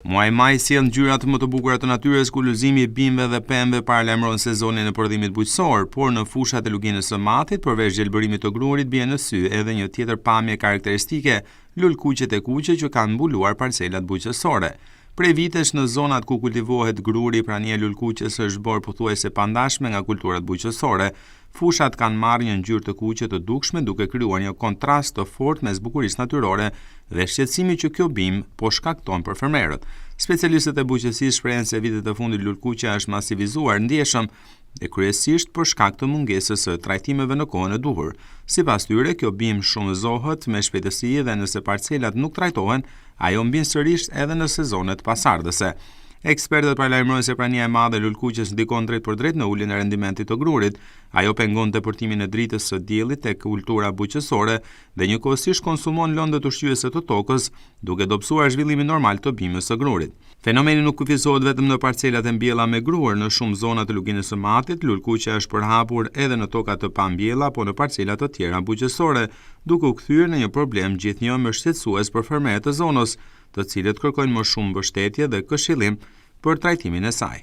Muaji maj sjell ngjyrat më të bukura të natyrës ku lulëzimi i bimëve dhe pemëve paralajmëron sezonin e prodhimit bujqësor, por në fushat e luginës së matit, përveç gjelbërimit të grurit, bie në sy edhe një tjetër pamje karakteristike, lulkuqet e kuqe që kanë mbuluar parcelat bujqësore. Prej vitesh në zonat ku kultivohet gruri, prania e lulkuqes është bërë pothuajse pandashme nga kulturat bujqësore. Fushat kanë marrë një ngjyrë të kuqe të dukshme, duke krijuar një kontrast të fortë mes bukurisë natyrore dhe shqetësimit që kjo bimë po shkakton për fermerët. Specialistët e bujqësisë shprehen se vitet e fundit lulkuqja është masivizuar ndjeshëm dhe kryesisht për shkak të mungesës së trajtimeve në kohën e duhur. Sipas tyre, kjo bimë shumëzohet me shpejtësi dhe nëse parcelat nuk trajtohen, ajo mbin sërish edhe në sezonet pasardhëse. Ekspertët paralajmërojnë se prania e madhe e lulkuqes ndikon drejt për drejt në uljen e rendimentit të grurit. Ajo pengon depërtimin e dritës së diellit tek kultura bujqësore dhe njëkohësisht konsumon lëndët ushqyese të tokës, duke dobësuar zhvillimin normal të bimës së grurit. Fenomeni nuk kufizohet vetëm në parcelat e mbjella me gruar. Në shumë zona të luginës së matit, lulkuqja është përhapur edhe në toka të pambjella, po në parcela të tjera bujqësore, duke u kthyer në një problem gjithnjë më shqetësues për fermerët e zonës, të cilët kërkojnë më shumë mbështetje dhe këshillim për trajtimin e saj.